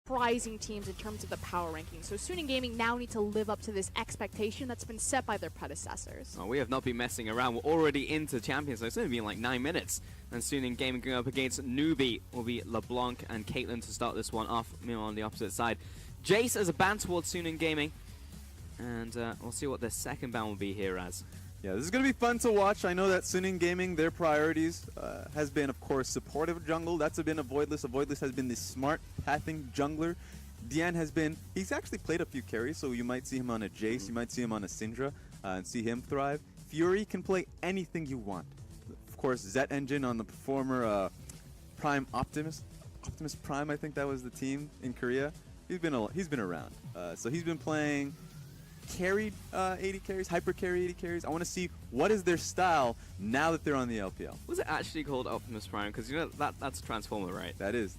surprising teams in terms of the power ranking. So Suning Gaming now need to live up to this expectation that's been set by their predecessors. Oh, we have not been messing around. We're already into Champions, so it's only been like 9 minutes. And Suning Gaming going up against Newbee will be LeBlanc and Caitlyn to start this one off. Meanwhile, on the opposite side, Jace as a ban towards Suning Gaming. And we'll see what the second ban will be here as. Yeah, this is going to be fun to watch. I know that Suning Gaming, their priorities has been, of course, supportive jungle. That's been Avoidless. Avoidless has been the smart pathing jungler. Dian has been, he's actually played a few carries, so you might see him on a Jace, you might see him on a Syndra, and see him thrive. Fury can play anything you want. Of course, Zet Engine on the former Prime Optimus. Optimus Prime, I think that was the team in Korea. He's been around. So he's been playing carried 80 carries, hyper carry 80 carries. I want to see what is their style now that they're on the LPL. Was it actually called Optimus Prime? Because you know that's a Transformer, right? That is.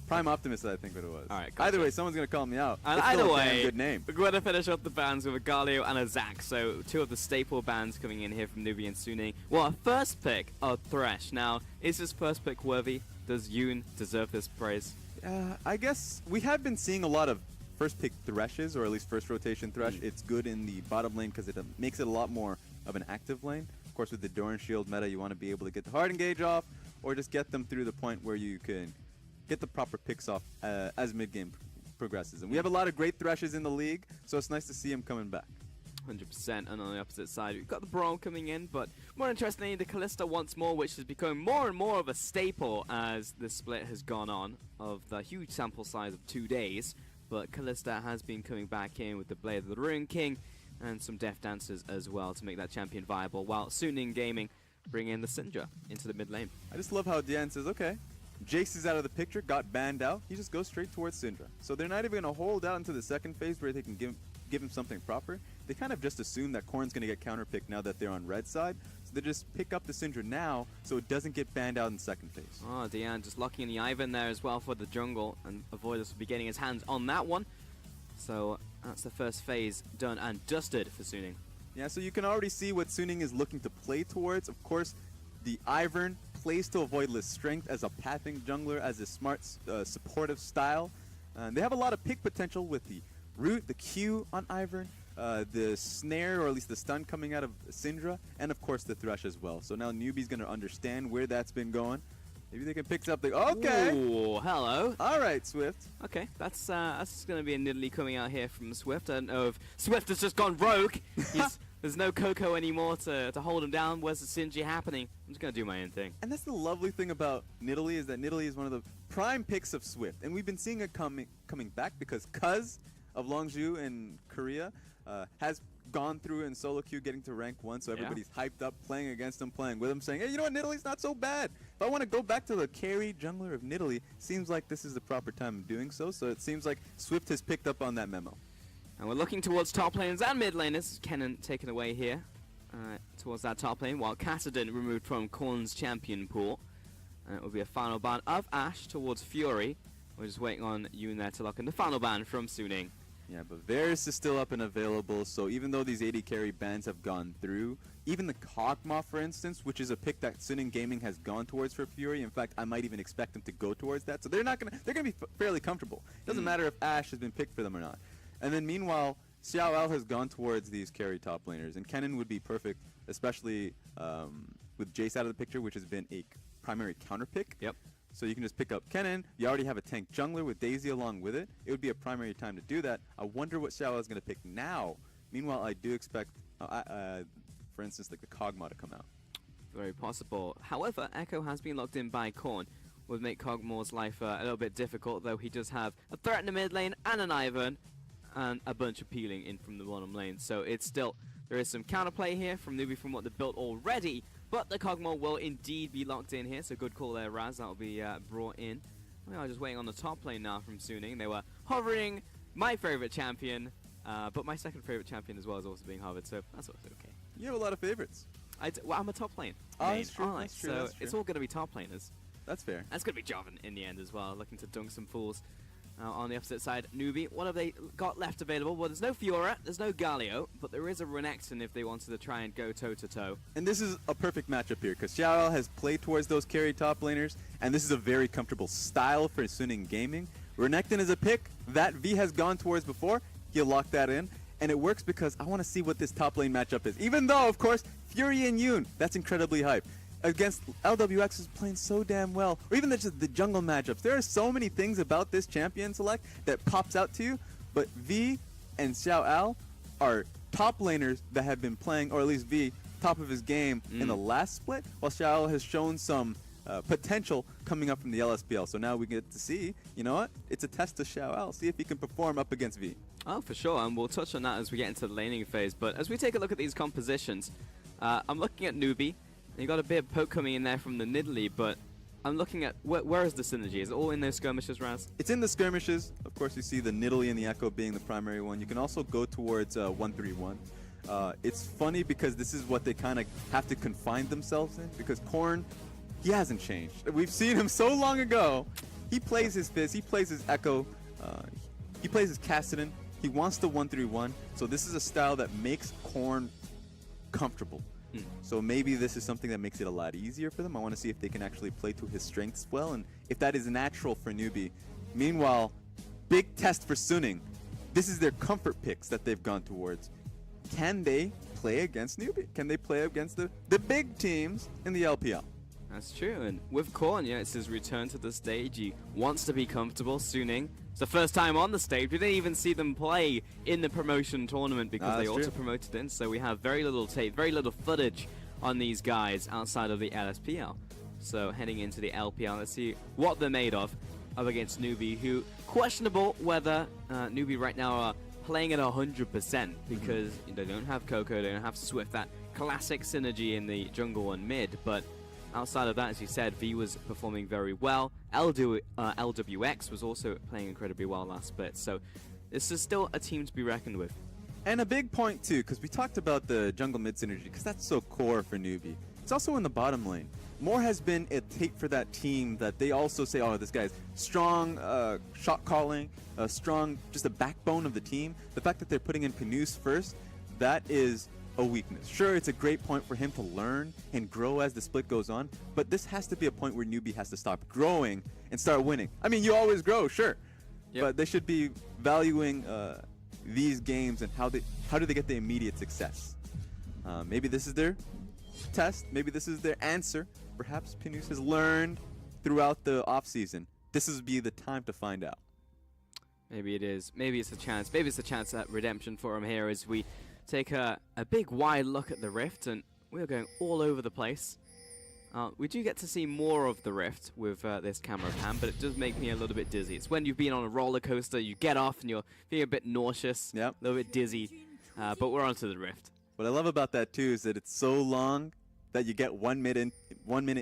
Prime Optimus, I think what it was. All right, gotcha. Either way, someone's going to call me out. And it's either still way, a good name. we're going to finish up the bans with a Galio and a Zac. So 2 of the staple bans coming in here from Newbee and Suning. Well, our first pick, Thresh. Now, is this first pick worthy? Does Yoon deserve this praise? I guess we have been seeing a lot of first pick Threshes, or at least first rotation Thresh. It's good in the bottom lane because it makes it a lot more of an active lane. Of course, with the Doran Shield meta, you want to be able to get the hard engage off, or just get them through the point where you can get the proper picks off as mid-game progresses. And we have a lot of great Threshes in the league, so it's nice to see him coming back. 100%, and on the opposite side, we've got the Brawl coming in, but more interestingly, the Kalista once more, which has become more and more of a staple as the split has gone on of the huge sample size of 2 days. But Kalista has been coming back in with the Blade of the Rune King and some Death Dancers as well to make that champion viable, while Suning Gaming bring in the Syndra into the mid lane. I just love how Dian says, okay, Jace is out of the picture, got banned out, he just goes straight towards Syndra. So they're not even going to hold out into the second phase where they can give him something proper. They kind of just assume that Corrin's going to get counterpicked now that they're on red side. So they just pick up the Syndra now so it doesn't get banned out in second phase. Oh, Dian just locking in the Ivan there as well for the jungle, and Avoidless will be getting his hands on that one. So that's the first phase done and dusted for Suning. Yeah, so you can already see what Suning is looking to play towards. Of course, the Ivern plays to Avoidless strength as a pathing jungler, as a smart supportive style. They have a lot of pick potential with the root, the Q on Ivern, the snare, or at least the stun coming out of Syndra, and of course the Thresh as well. So now Newbee's going to understand where that's been going. Maybe they can pick something. Okay. Ooh, hello. All right, Swift. Okay, that's going to be a Nidalee coming out here from Swift. I don't know if Swift has just gone rogue. There's no Coco anymore to hold him down. Where's the Synergy happening? I'm just going to do my own thing. And that's the lovely thing about Nidalee, is that Nidalee is one of the prime picks of Swift. And we've been seeing it coming back because Cuz of Longju in Korea has gone through in solo queue, getting to rank 1, so everybody's hyped up, playing against him, playing with him, saying, hey, you know what, Nidalee's not so bad. If I want to go back to the carry jungler of Nidalee, seems like this is the proper time of doing so. So it seems like Swift has picked up on that memo. And we're looking towards top laners and mid laners. Kennen taken away here towards that top lane, while Kassadin removed from Korn's champion pool. And it will be a final ban of Ashe towards Fury. We're just waiting on Yoon there to lock in the final ban from Suning. Yeah, but Varus is still up and available, so even though these 80 carry bans have gone through, even the Kog'Maw, for instance, which is a pick that Suning Gaming has gone towards for Fury. In fact, I might even expect them to go towards that. So they're gonna be fairly comfortable. It doesn't matter if Ashe has been picked for them or not. And then meanwhile, Xiao has gone towards these carry top laners, and Kennen would be perfect, especially with Jace out of the picture, which has been a primary counter pick. Yep. So you can just pick up Kennen. You already have a tank jungler with Daisy along with it. It would be a primary time to do that. I wonder what Xiao is going to pick now. Meanwhile, I do expect, for instance, like the Kog'Maw to come out. Very possible. However, Echo has been locked in by Korn, would make Kog'Maw's life a little bit difficult, though he does have a threat in the mid lane and an Ivern, and a bunch of peeling in from the bottom lane. So it's still, there is some counterplay here from Newbee from what they've built already, but the Kog'Maw will indeed be locked in here, so good call there, Raz. That will be brought in. We are just waiting on the top lane now from Suning. They were hovering my favorite champion, but my second favorite champion as well is also being hovered, so that's also okay. You have a lot of favorites. Well, I'm a top lane. Oh, that's true, that's true, so that's true. it's all going to be top laners. That's fair. That's going to be Joven in the end as well, looking to dunk some fools. On the opposite side, Newbee, what have they got left available? Well, there's no Fiora, there's no Galio, but there is a Renekton if they wanted to try and go toe-to-toe. And this is a perfect matchup here, because Xiao has played towards those carry top laners, and this is a very comfortable style for Suning Gaming, Renekton is a pick that V has gone towards before. He'll lock that in. And it works because I want to see what this top lane matchup is. Even though, of course, Fury and Yoon, that's incredibly hype. Against LWX is playing so damn well. Or even just the jungle matchups. There are so many things about this champion select that pops out to you. But V and Xiao are top laners that have been playing, or at least V, top of his game in the last split, while Xiao has shown some potential coming up from the LSPL. So now we get to see, you know what? It's a test to Xiao. See if he can perform up against V. Oh, for sure, and we'll touch on that as we get into the laning phase. But as we take a look at these compositions, I'm looking at Newbee. You got a bit of poke coming in there from the Nidalee, but I'm looking at where is the synergy? Is it all in those skirmishes, Raz? It's in the skirmishes. Of course, you see the Nidalee and the Echo being the primary one. You can also go towards 131. It's funny because this is what they kind of have to confine themselves in, because Korn, he hasn't changed. We've seen him so long ago. He plays his Fizz, he plays his Echo, he plays his Kassadin. He wants the 131, so this is a style that makes Korn comfortable. So maybe this is something that makes it a lot easier for them. I want to see if they can actually play to his strengths well, and if that is natural for Newbee. Meanwhile, big test for Suning. This is their comfort picks that they've gone towards. Can they play against Newbee? Can they play against the big teams in the LPL? That's true, and with Korn, yeah, it's his return to the stage. He wants to be comfortable. Suning, it's the first time on the stage. We didn't even see them play in the promotion tournament because they auto-promoted in, so we have very little tape, very little footage on these guys outside of the LSPL. So heading into the LPL, let's see what they're made of up against Newbee, who questionable whether Newbee right now are playing at 100% because they don't have Coco, they don't have Swift, that classic synergy in the jungle and mid, but outside of that, as you said, V was performing very well. LWX was also playing incredibly well last split, so this is still a team to be reckoned with. And a big point too, because we talked about the jungle mid synergy, because that's so core for Newbee. It's also in the bottom lane. More has been a tape for that team that they also say, oh, this guy's strong shot calling, strong, just a backbone of the team. The fact that they're putting in Pinus first, that is a weakness. Sure, it's a great point for him to learn and grow as the split goes on, but this has to be a point where Newbee has to stop growing and start winning. I mean, you always grow, sure, but they should be valuing these games and how do they get the immediate success. Maybe this is their test, maybe this is their answer. Perhaps Pinus has learned throughout the offseason. This would be the time to find out. Maybe it is. Maybe it's a chance. Maybe it's a chance at redemption for him here as we take a big wide look at the Rift, and we're going all over the place. We do get to see more of the Rift with this camera pan, but it does make me a little bit dizzy. It's when you've been on a roller coaster, you get off and you're feeling a bit nauseous, a little bit dizzy, but we're onto the Rift. What I love about that too is that it's so long that you get 1 minute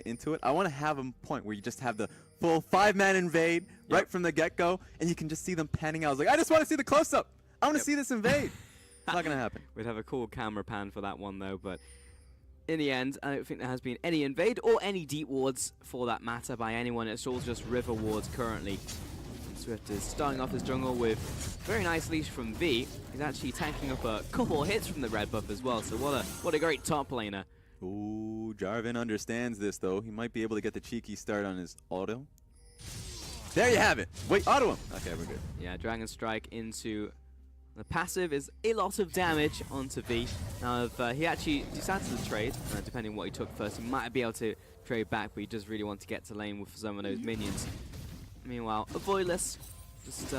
into it. I want to have a point where you just have the full 5-man invade right from the get-go, and you can just see them panning out. I was like, I just want to see the close-up. I want to see this invade. It's not going to happen. We'd have a cool camera pan for that one, though, but in the end, I don't think there has been any invade or any deep wards for that matter by anyone. It's all just river wards currently. And Swift is starting off his jungle with very nice leash from V. He's actually tanking up a couple hits from the red buff as well, so what a great top laner. Ooh, Jarvan understands this, though. He might be able to get the cheeky start on his auto. There you have it. Wait, auto him. Okay, we're good. Yeah, Dragon Strike into the passive is a lot of damage onto V. Now, if he actually decides to trade, depending on what he took first, he might be able to trade back, but he does really want to get to lane with some of those minions. Meanwhile, a Voidless, just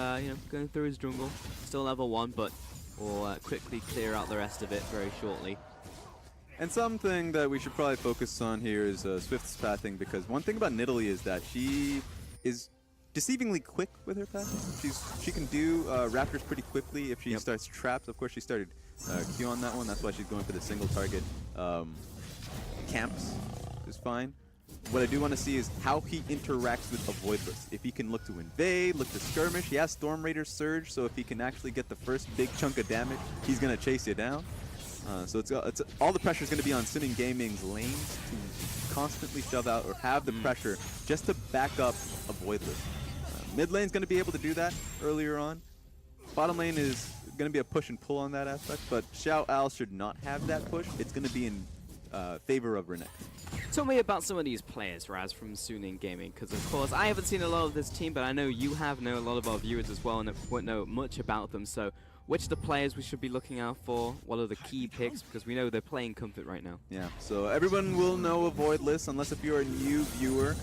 going through his jungle, still level 1, but will quickly clear out the rest of it very shortly. And something that we should probably focus on here is Swift's pathing, because one thing about Nidalee is that she is deceivingly quick with her pathing. She can do Raptors pretty quickly if she starts traps. Of course, she started Q on that one. That's why she's going for the single target camps, is fine. What I do want to see is how he interacts with a Voidless. If he can look to invade, look to skirmish. He has Storm Raider Surge, so if he can actually get the first big chunk of damage, he's going to chase you down. So it's all the pressure is going to be on Suning Gaming's lanes to constantly shove out or have the pressure just to back up a Voidless. Mid lane's going to be able to do that earlier on. Bottom lane is going to be a push and pull on that aspect, but Xiao Al should not have that push. It's going to be in favor of Renekton. Tell me about some of these players, Raz, from Suning Gaming, because of course I haven't seen a lot of this team, but I know you have, know a lot of our viewers as well, and won't know much about them. So, which are the players we should be looking out for? What are the key picks? Because we know they're playing Comfort right now. Yeah, so everyone will know a Voidless, unless if you're a new viewer.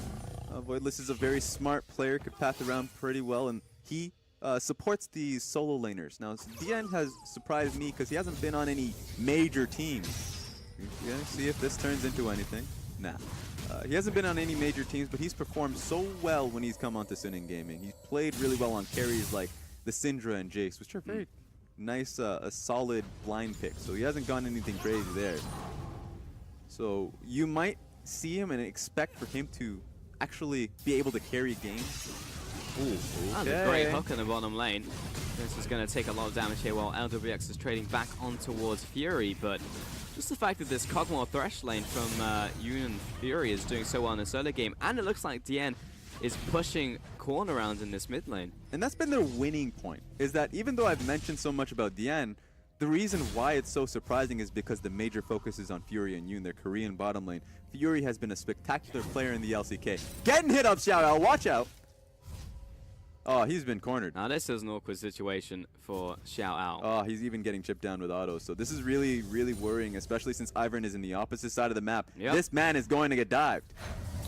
Voidless is a very smart player, could path around pretty well, and he supports the solo laners. Now, Dian has surprised me because he hasn't been on any major teams. Yeah, see if this turns into anything. Nah. He hasn't been on any major teams, but he's performed so well when he's come onto Suning Gaming. He's played really well on carries like the Syndra and Jace, which are very nice, a solid blind pick. So he hasn't gone anything crazy there. So you might see him and expect for him to actually be able to carry games. Ooh, okay. That's a great hook in the bottom lane. This is going to take a lot of damage here while LWX is trading back on towards Fury, but just the fact that this Kog'Maw Thresh lane from Yoon and Fury is doing so well in the solo game, and it looks like Dian is pushing Korn around in this mid lane. And that's been their winning point, is that even though I've mentioned so much about Dian, the reason why it's so surprising is because the major focus is on Fury and Yoon, their Korean bottom lane. Fury has been a spectacular player in the LCK. Getting hit up, shout out, watch out! Oh, he's been cornered. Now this is an awkward situation for Xiao Ao. Oh, he's even getting chipped down with auto. So this is really, really worrying, especially since Ivern is in the opposite side of the map. Yep. This man is going to get dived.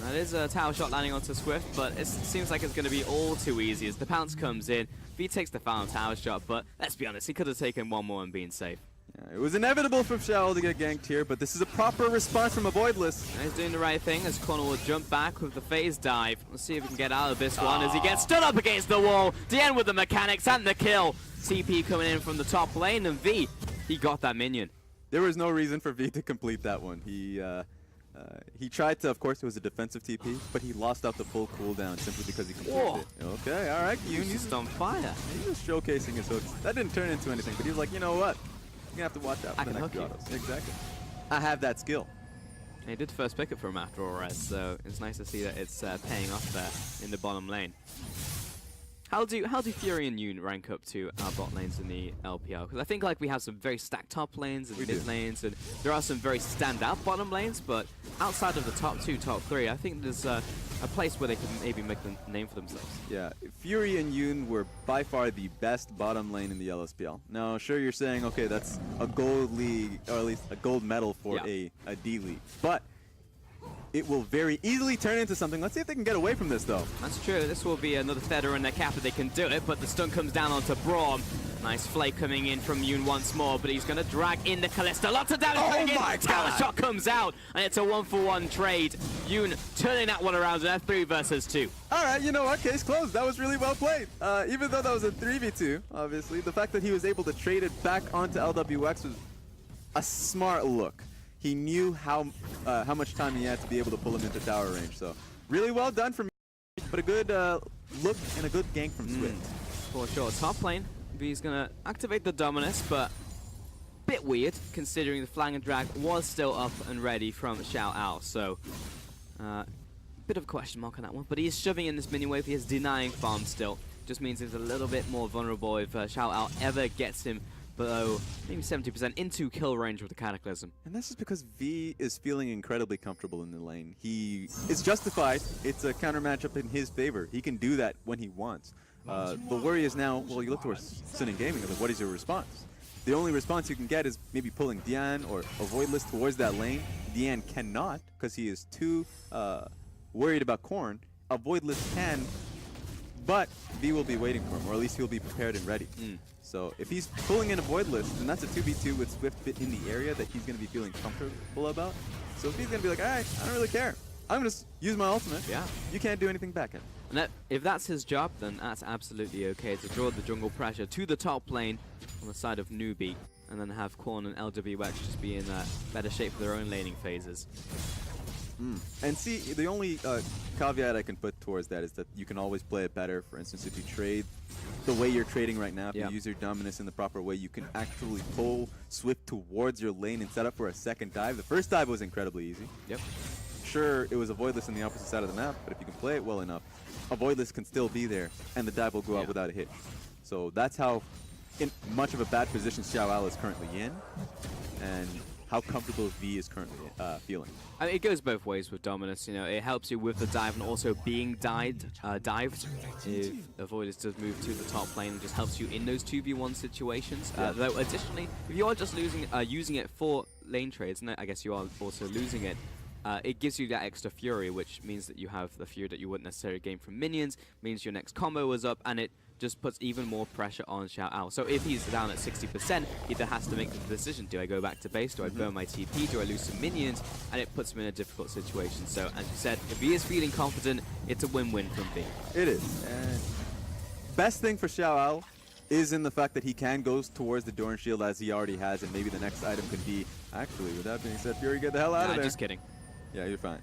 That is a tower shot landing onto Swift, but it seems like it's going to be all too easy as the pounce comes in. V takes the final tower shot, but let's be honest, he could have taken one more and been safe. Yeah, it was inevitable for Xiao to get ganked here, but this is a proper response from a Voidless. And he's doing the right thing as Connor will jump back with the phase dive. Let's see if he can get out of this one as he gets stood up against the wall. Dian with the mechanics and the kill. TP coming in from the top lane, and V, he got that minion. There was no reason for V to complete that one. He tried to, of course, it was a defensive TP, but he lost out the full cooldown simply because he completed it. Okay, all right, Yoon. He's just on fire. He was showcasing his hooks. That didn't turn into anything, but he was like, you know what? You're going to have to watch out for the next autos. Exactly. I have that skill. He did first pick it for him after all, Red, so it's nice to see that it's paying off there in the bottom lane. How do Fury and Yoon rank up to our bot lanes in the LPL? Because I think like we have some very stacked top lanes and mid lanes, and there are some very standout bottom lanes, but outside of the top two, top three, I think there's a place where they can maybe make the name for themselves. Yeah, Fury and Yoon were by far the best bottom lane in the LSPL. Now, sure, you're saying, okay, that's a gold league, or at least a gold medal for a D league, but it will very easily turn into something. Let's see if they can get away from this, though. That's true. This will be another feather in their cap that they can do it, but the stun comes down onto Braum. Nice flake coming in from Yoon once more, but he's going to drag in the Kalista. Lots of damage coming in. Tower shot comes out, and it's a 1-for-1 trade. Yoon turning that one around, and 3 versus 2. All right, you know what? Case closed. That was really well played. Even though that was a 3v2, obviously, the fact that he was able to trade it back onto LWX was a smart look. He knew how much time he had to be able to pull him into tower range. So really well done from me, but a good look and a good gank from Swift. For sure. Top lane, V's going to activate the Dominus, but bit weird considering the flag and drag was still up and ready from Xiao Ao. So bit of a question mark on that one, but he is shoving in this mini wave. He is denying farm still. Just means he's a little bit more vulnerable if Xiao Ao ever gets him below maybe 70% into kill range with the Cataclysm. And this is because V is feeling incredibly comfortable in the lane. It's justified. It's a counter matchup in his favor. He can do that when he wants. The worry is now, well, you look towards Suning Gaming, like, what is your response? The only response you can get is maybe pulling Dian or a Voidless towards that lane. Dian cannot, because he is too worried about Korn. A Voidless can, but V will be waiting for him, or at least he'll be prepared and ready. So if he's pulling in a Voidless, then that's a 2v2 with Swift in the area that he's going to be feeling comfortable about. So if he's going to be like, all right, I don't really care. I'm going to use my ultimate. Yeah. You can't do anything back at. And if that's his job, then that's absolutely okay to draw the jungle pressure to the top lane on the side of Newbee, and then have Korn and LWX just be in better shape for their own laning phases. And see, the only caveat I can put towards that is that you can always play it better. For instance, if you trade the way you're trading right now, if you use your Dominus in the proper way, you can actually pull Swift towards your lane and set up for a second dive. The first dive was incredibly easy. Sure, it was a Voidless on the opposite side of the map, but if you can play it well enough, a Voidless can still be there, and the dive will go out without a hitch. So that's how much of a bad position Xiao Ao is currently in. And how comfortable V is currently feeling. I mean, it goes both ways with Dominus. You know, it helps you with the dive and also being dived. If Avoidus does move to the top lane, it just helps you in those 2v1 situations. Though additionally, if you are just using it for lane trades, and I guess you are also losing it, it gives you that extra fury, which means that you have the fury that you wouldn't necessarily gain from minions, means your next combo is up, and it just puts even more pressure on Xiao. So if he's down at 60%, he either has to make the decision, do I go back to base, do I burn my TP, do I lose some minions, and it puts him in a difficult situation. So as you said, if he is feeling confident, it's a win-win from V. It is. And best thing for Xiao is in the fact that he can go towards the Doran Shield as he already has, and maybe the next item could be, actually, with that being said, Fury, get the hell out of there. Just kidding. Yeah, you're fine.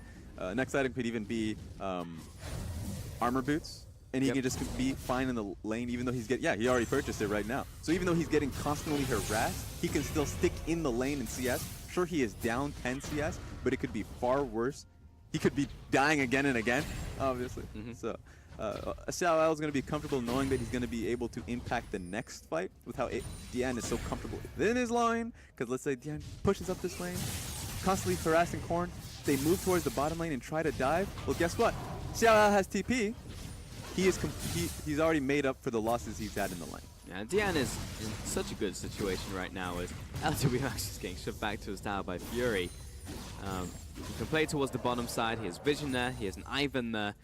Next item could even be armor boots. And he can just be fine in the lane, even though he's getting, he already purchased it right now. So even though he's getting constantly harassed, he can still stick in the lane in CS. Sure, he is down 10 CS, but it could be far worse. He could be dying again and again, obviously. So Xiao is going to be comfortable knowing that he's going to be able to impact the next fight with how Dian is so comfortable within his line. Because let's say Dian pushes up this lane, constantly harassing Korn. They move towards the bottom lane and try to dive. Well, guess what? Xiao has TP. He's already made up for the losses he's had in the lane. Yeah, Dian is in such a good situation right now as LWX is getting shoved back to his tower by Fury. He can play towards the bottom side, he has Vision there, he has an Ivan there,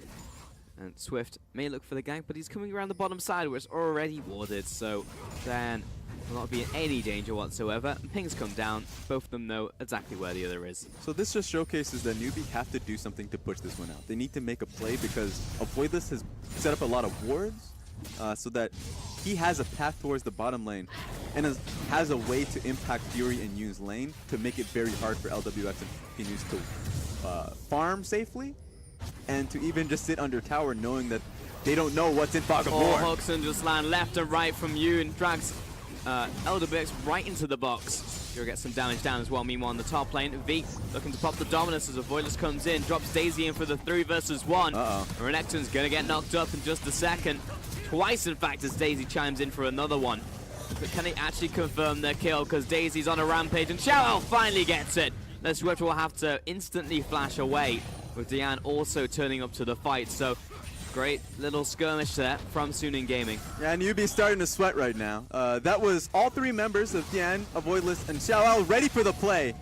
and Swift may look for the gank, but he's coming around the bottom side where it's already warded, so Dan will not be in any danger whatsoever. Pings come down, both of them know exactly where the other is. So this just showcases that Newbee have to do something to push this one out. They need to make a play because Avoidless has set up a lot of wards so that he has a path towards the bottom lane and has a way to impact Fury and Yoon's lane to make it very hard for LWX and continues to farm safely and to even just sit under tower knowing that they don't know what's in Fog of War. Hooks and just land left and right from Yoon, drags LWX right into the box. You'll get some damage down as well. Meanwhile, on the top lane, V looking to pop the Dominus as Avoidless comes in, drops Daisy in for the 3 versus 1. Renekton's gonna get knocked up in just a second. Twice, in fact, as Daisy chimes in for another one. But can they actually confirm their kill? Because Daisy's on a rampage and Xiao finally gets it. The Swift will have to instantly flash away, with Dian also turning up to the fight. So great little skirmish there from Suning Gaming. Yeah, Newbee's starting to sweat right now. That was all 3 members of Dian, Avoidless, and Xiao ready for the play.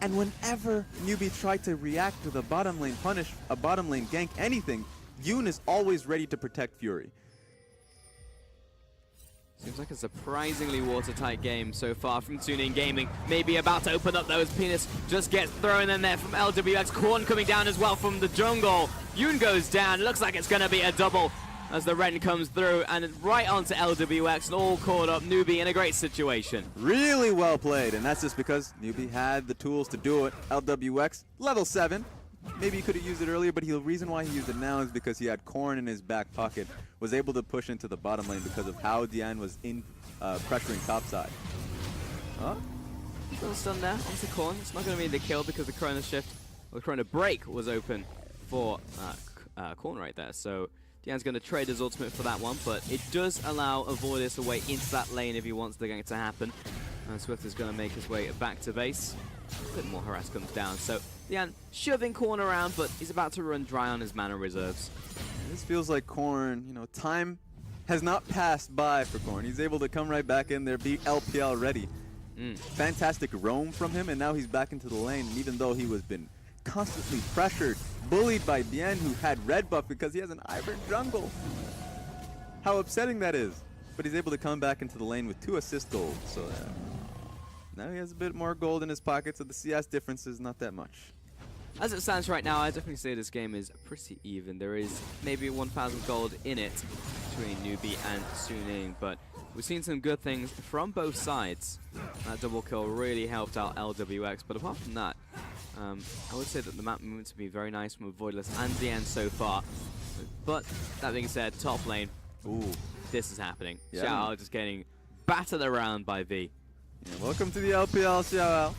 And whenever Newbee tried to react to the bottom lane punish, a bottom lane gank, anything, Yoon is always ready to protect Fury. Seems like a surprisingly watertight game so far from Suning Gaming. Maybe about to open up those. Penis just gets thrown in there from LWX. Korn coming down as well from the jungle. Yoon goes down. Looks like it's going to be a double as the Ren comes through and right onto LWX and all caught up. Newbee in a great situation. Really well played, and that's just because Newbee had the tools to do it. LWX, level 7. Maybe he could have used it earlier, but the reason why he used it now is because he had Korn in his back pocket, was able to push into the bottom lane because of how Dian was in pressuring topside. Little stun there onto Korn. It's not going to be the kill because the Chrono Shift, or the Chrono Break was open for Korn right there. So Dian's going to trade his ultimate for that one, but it does allow Avoidus a way into that lane if he wants the gank to happen. And Swift is going to make his way back to base. A bit more harass comes down. So Dian shoving Korn around, but he's about to run dry on his mana reserves. This feels like Korn, you know, time has not passed by for Korn. He's able to come right back in there, be LPL ready. Fantastic roam from him, and now he's back into the lane. And even though he was been constantly pressured, bullied by Bien, who had red buff because he has an Ivern jungle. How upsetting that is. But he's able to come back into the lane with 2 assist gold. So now he has a bit more gold in his pocket, so the CS difference is not that much. As it stands right now, I definitely say this game is pretty even. There is maybe 1,000 gold in it between Newbee and Suning, but we've seen some good things from both sides. That double kill really helped out LWX, but apart from that, I would say that the map movements have been very nice from Avoidless and Dian so far. But that being said, top lane, this is happening. Yeah. Xiao just getting battered around by V. Yeah, welcome to the LPL, Xiao.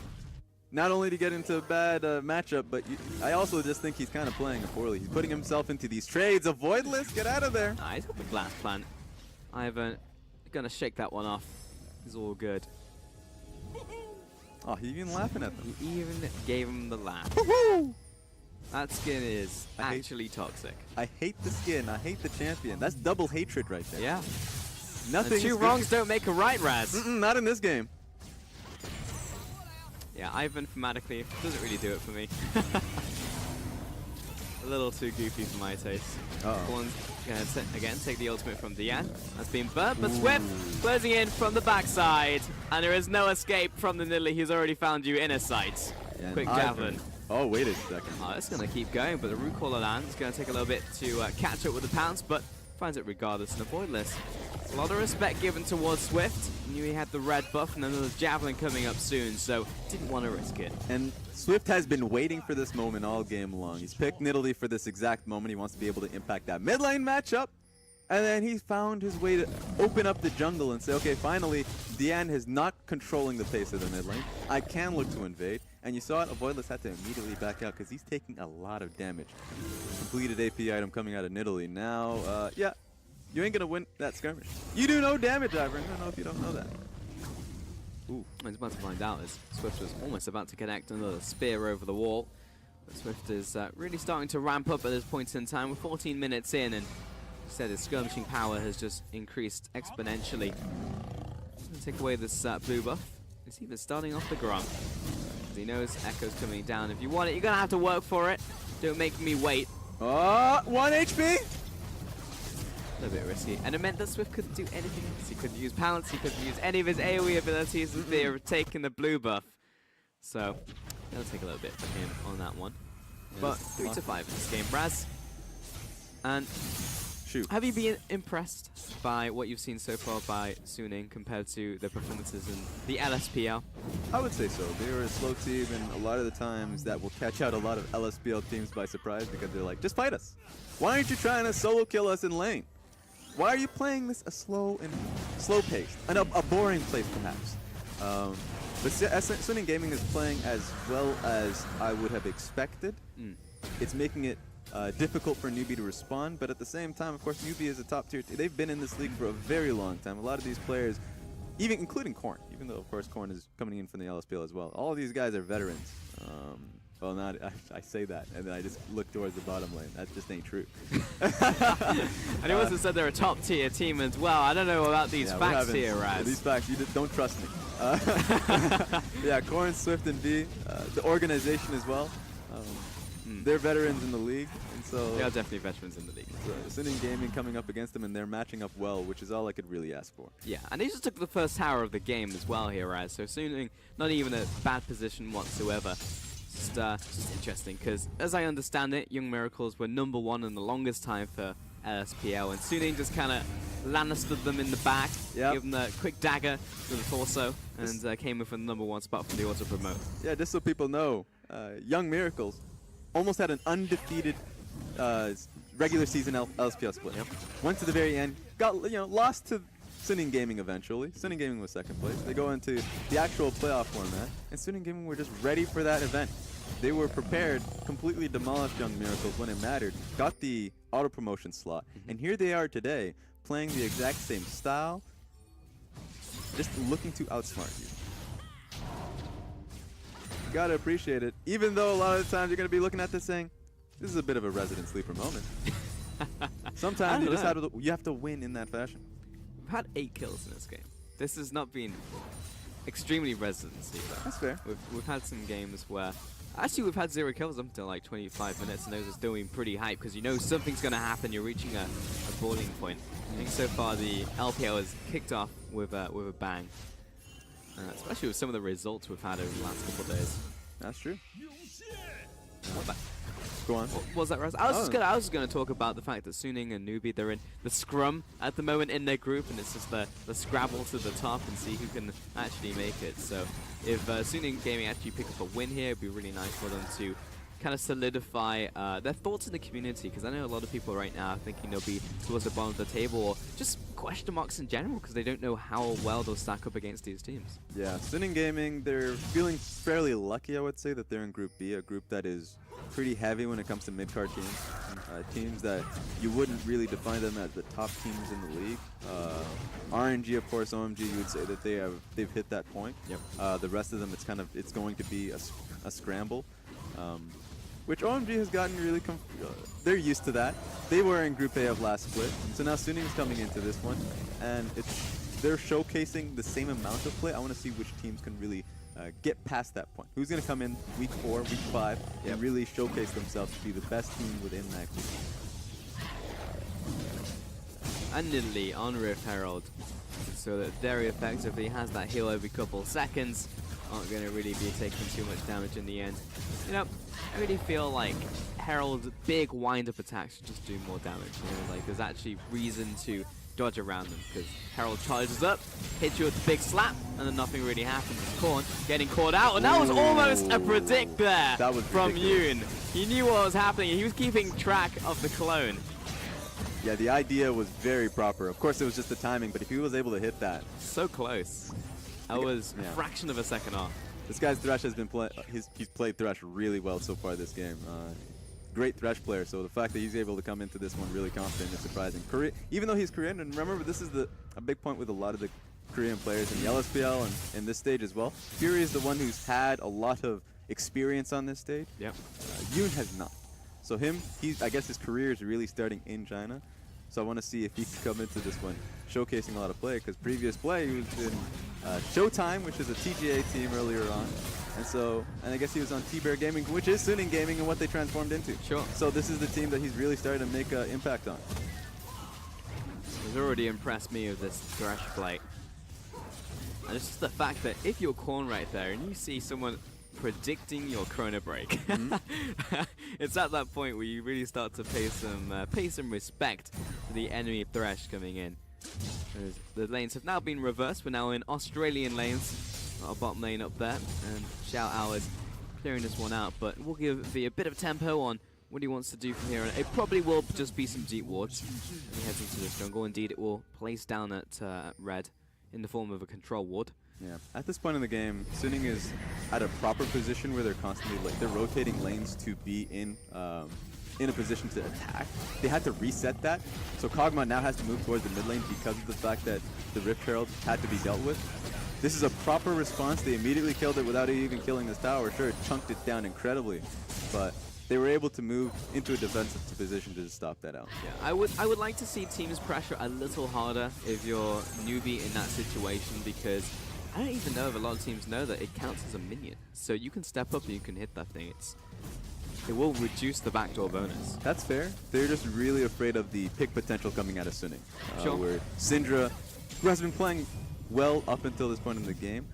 Not only to get into a bad matchup, but I also just think he's kind of playing it poorly. He's putting himself into these trades. Avoidless, get out of there. He's got the glass plant. Ivan gonna shake that one off. It's all good. Oh, he even laughing at them. He even gave him the laugh. Woohoo! That skin is actually toxic. I hate the skin. I hate the champion. That's double hatred right there. Yeah. Nothing. And two wrongs don't make a right, Raz. Not in this game. Yeah, Ivan thematically doesn't really do it for me. A little too goofy for my taste. Corn's gonna again take the ultimate from Dian. That's been burnt, but Swift closing in from the backside, and there is no escape from the Nidalee. He's already found you in a sight. Yeah, Quick javelin. Oh, wait a second. Oh, it's gonna keep going, but the root caller lands. It's gonna take a little bit to catch up with the pounce, but finds it regardless and avoidless. A lot of respect given towards Swift. Knew he had the red buff and another javelin coming up soon, so didn't want to risk it. And Swift has been waiting for this moment all game long. He's picked Nidalee for this exact moment. He wants to be able to impact that mid lane matchup. And then he found his way to open up the jungle and say, okay, finally, Dian is not controlling the pace of the mid lane. I can look to invade. And you saw it, Avoidless had to immediately back out because he's taking a lot of damage. Completed AP item coming out of Nidalee. Now, yeah, you ain't going to win that skirmish. You do no damage, Ivern. I don't know if you don't know that. Ooh, I was about to find out as Swift was almost about to connect another spear over the wall. But Swift is really starting to ramp up at this point in time. We're 14 minutes in, and said his skirmishing power has just increased exponentially. Take away this blue buff. He's even starting off the Grom. He knows Echo's coming down. If you want it, you're going to have to work for it. Don't make me wait. 1 HP? A little bit risky. And it meant that Swift couldn't do anything else. He couldn't use pounce, he couldn't use any of his AoE abilities as they were taking the blue buff. So, that'll take a little bit for him on that one. But 3 to 5 in this game, Raz. And shoot. Have you been impressed by what you've seen so far by Suning compared to their performances in the LSPL? I would say so. They were a slow team, and a lot of the times that will catch out a lot of LSPL teams by surprise because they're like, just fight us. Why aren't you trying to solo kill us in lane? Why are you playing this a slow pace, and a boring place perhaps? But Suning Gaming is playing as well as I would have expected. It's making it difficult for Newbee to respond, but at the same time, of course, Newbee is a top tier team. They've been in this league for a very long time. A lot of these players, even including Korn, even though of course Korn is coming in from the LSPL as well. All of these guys are veterans. Well, not I say that, and then I just look towards the bottom lane. That just ain't true. And he also said they're a top tier team as well. I don't know about these facts here, Raz. Yeah, these facts, you don't trust me. Yeah, Korn, Swift, and V, the organization as well. They're veterans in the league, and so they are definitely veterans in the league. So Suning Gaming coming up against them, and they're matching up well, which is all I could really ask for. Yeah, and they just took the first tower of the game as well here, Raz. So Suning, not even a bad position whatsoever. Just interesting, because as I understand it, Young Miracles were #1 in the longest time for LSPL, and Suning just kind of Lannistered them in the back, gave them a quick dagger to the torso, and came with a #1 spot for the auto promote. Yeah, just so people know, Young Miracles almost had an undefeated regular season LSPL split. Went to the very end, got lost to Suning Gaming eventually. Suning Gaming was second place. They go into the actual playoff format, and Suning Gaming were just ready for that event. They were prepared, completely demolished Young Miracles when it mattered, got the auto promotion slot, and here they are today, playing the exact same style, just looking to outsmart you. You gotta appreciate it, even though a lot of the times you're gonna be looking at this saying, this is a bit of a resident sleeper moment. Sometimes you have to win in that fashion. We've had 8 kills in this game. This has not been extremely resident sleeper. That's fair. We've had some games where actually we've had 0 kills up until like 25 minutes, and those are still being pretty hype because you know something's going to happen. You're reaching a boiling point. I think so far the LPL has kicked off with a bang, especially with some of the results we've had over the last couple of days. That's true. Go on. What was that, Raz? I was just gonna talk about the fact that Suning and Newbee, they're in the scrum at the moment in their group, and it's just the scrabble to the top and see who can actually make it. So if Suning Gaming actually pick up a win here, it'd be really nice for them to kind of solidify their thoughts in the community, because I know a lot of people right now are thinking they'll be towards the bottom of the table, or just question marks in general because they don't know how well they'll stack up against these teams. Yeah, Suning Gaming, they're feeling fairly lucky, I would say, that they're in Group B, a group that is pretty heavy when it comes to mid-card teams. Teams that you wouldn't really define them as the top teams in the league. RNG, of course, OMG, you would say that they've hit that point. Yep. The rest of them, it's going to be a scramble, which OMG has gotten really. They're used to that. They were in Group A of last split, so now Suning is coming into this one, and they're showcasing the same amount of play. I want to see which teams can really get past that point. Who's going to come in week 4, week 5, and really showcase themselves to be the best team within that group. And Nidalee on Rift Herald, so that very effectively has that heal every couple seconds. Aren't going to really be taking too much damage in the end. You know, I really feel like Herald's big wind-up attacks should just do more damage. You know, like there's actually reason to dodge around them, because Herald charges up, hits you with a big slap, and then nothing really happens. Korn getting caught out, and that was almost a predict there from Yoon. He knew what was happening. He was keeping track of the clone. Yeah, the idea was very proper. Of course, it was just the timing, but if he was able to hit that. So close. That was a fraction of a second off. This guy's Thresh has been he's played Thresh really well so far this game. Great Thresh player, so the fact that he's able to come into this one really confident is surprising. Even though he's Korean, and remember, this is a big point with a lot of the Korean players in the LSPL and in this stage as well. Fury is the one who's had a lot of experience on this stage. Yep. Yoon has not. So I guess his career is really starting in China. So I want to see if he can come into this one showcasing a lot of play, because previous play he was in Showtime, which is a TGA team earlier on. And I guess he was on T-Bear Gaming, which is Suning Gaming and what they transformed into. Sure. So this is the team that he's really starting to make an impact on. He's already impressed me with this Thresh play. And it's just the fact that if you're Korn right there and you see someone predicting your Chrono Break, it's at that point where you really start to pay some respect to the enemy Thresh coming in. The lanes have now been reversed. We're now in Australian lanes. Our bottom lane up there, and Xiao Ao is clearing this one out, but we'll give V a bit of tempo on what he wants to do from here. And it probably will just be some deep wards. And he heads into this jungle. Indeed, it will place down at red in the form of a control ward. Yeah. At this point in the game, Suning is at a proper position where they're constantly they're rotating lanes to be in a position to attack. They had to reset that, so Kog'Maw now has to move towards the mid lane because of the fact that the Rift Herald had to be dealt with. This is a proper response. They immediately killed it without even killing this tower. Sure, it chunked it down incredibly, but they were able to move into a defensive position to stop that out. Yeah, I would like to see teams pressure a little harder if you're Newbee in that situation, because I don't even know if a lot of teams know that it counts as a minion. So you can step up and you can hit that thing. It will reduce the backdoor bonus. That's fair. They're just really afraid of the pick potential coming out of Suning. Sure. Where Syndra, who has been playing well up until this point in the game,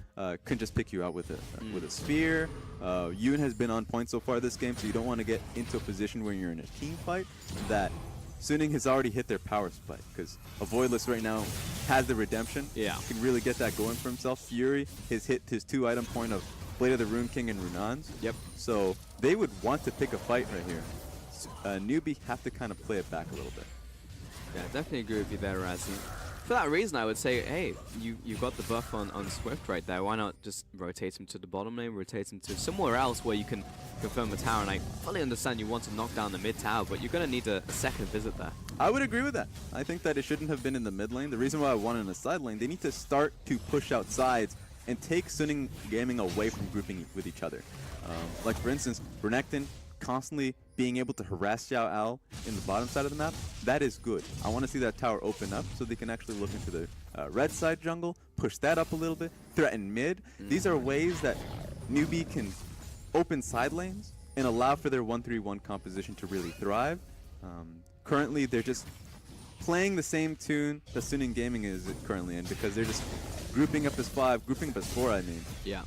can just pick you out with a spear. Yoon has been on point so far this game, so you don't want to get into a position where you're in a team fight that Suning has already hit their power spike, because a Voidless right now has the redemption. Yeah. Can really get that going for himself. Fury has hit his 2-item point of Blade of the Rune King and Runans. Yep. So they would want to pick a fight right here. Newbee have to kind of play it back a little bit. Yeah, definitely agree with you there, Razzie. For that reason, I would say, hey, you've got the buff on Swift right there. Why not just rotate him to the bottom lane, rotate him to somewhere else where you can confirm a tower? And I fully understand you want to knock down the mid tower, but you're going to need a second visit there. I would agree with that. I think that it shouldn't have been in the mid lane. The reason why I want it in the side lane, they need to start to push out sides and take Suning Gaming away from grouping with each other. Like, for instance, Renekton constantly being able to harass Xiao Ao in the bottom side of the map, that is good. I want to see that tower open up so they can actually look into the red side jungle, push that up a little bit, threaten mid. These are ways that Newbee can open side lanes and allow for their 1-3-1 composition to really thrive. Currently, they're just playing the same tune that Suning Gaming is currently in, because they're just grouping up as 5, grouping up as 4, I mean. Yeah.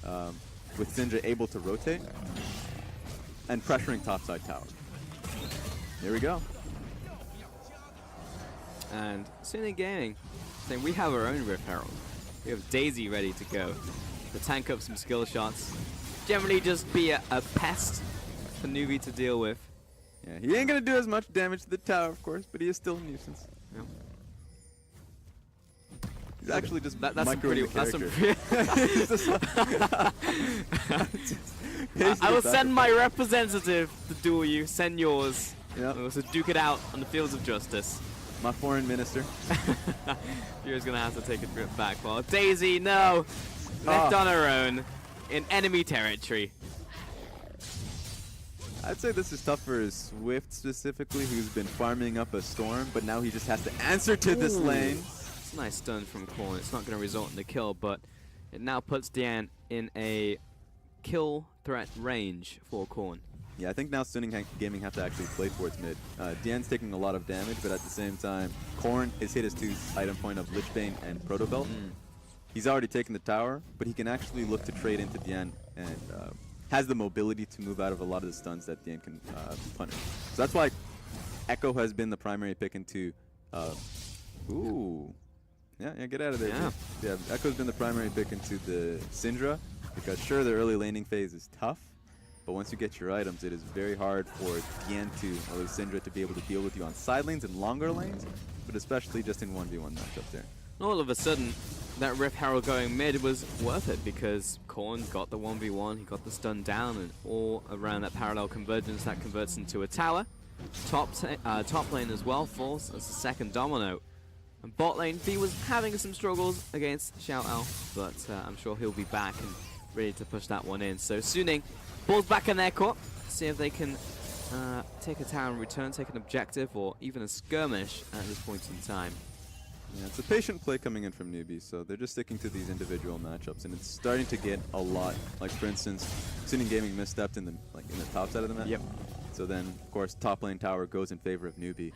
With Syndra able to rotate and pressuring topside tower. There we go. And Suning Gaming saying we have our own Rift Herald. We have Daisy ready to go to tank up some skill shots. Generally just be a pest for Newbee to deal with. Yeah, he ain't gonna do as much damage to the tower, of course, but he is still a nuisance. Yep. He's actually just that's some pretty. That's some I will send my representative to duel you. Send yours. Yep. We'll also duke it out on the fields of justice. My foreign minister. Fury's gonna have to take a trip back. Well, Daisy, no, left on her own in enemy territory. I'd say this is tough for Swift specifically, who's been farming up a storm, but now he just has to answer to this lane. It's a nice stun from Korn. It's not going to result in a kill, but it now puts Dian in a kill threat range for Korn. Yeah, I think now Stunning Gaming have to actually play towards mid. Dian's taking a lot of damage, but at the same time, Korn has hit his 2 item point of Lichbane and Protobelt. He's already taken the tower, but he can actually look to trade into Dian and has the mobility to move out of a lot of the stuns that Dian can punish. So that's why Echo has been the primary pick into... ooh. Yeah, get out of there. Yeah, Echo's been the primary pick into the Syndra, because sure, the early laning phase is tough, but once you get your items, it is very hard for Dian or the Syndra to be able to deal with you on side lanes and longer lanes, but especially just in 1v1 matchups there. All of a sudden, that Rift Herald going mid was worth it because Korn got the 1v1, he got the stun down, and all around that parallel convergence that converts into a tower. Top lane as well falls as the second domino. And bot lane, V was having some struggles against Xiao Ao, but I'm sure he'll be back and ready to push that one in. So Suning, balls back in their court, see if they can take a tower and return, take an objective, or even a skirmish at this point in time. Yeah, it's a patient play coming in from Newbee, so they're just sticking to these individual matchups, and it's starting to get a lot. Like for instance, Suning Gaming misstepped in the top side of the map. Yep. So then, of course, top lane tower goes in favor of Newbee.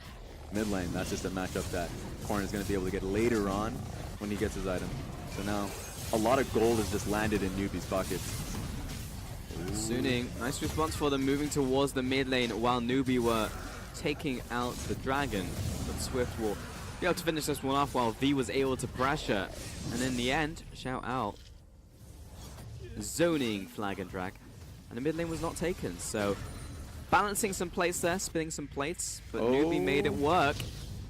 Mid lane, that's just a matchup that Korn is going to be able to get later on when he gets his item. So now, a lot of gold is just landed in Newbee's pockets. Suning, nice response for them moving towards the mid lane while Newbee were taking out the dragon. But Swift will be able to finish this one off while V was able to pressure. And in the end, Xiao Ao zoning flag and drag. And the mid lane was not taken, so balancing some plates there, spinning some plates, but Newbee made it work.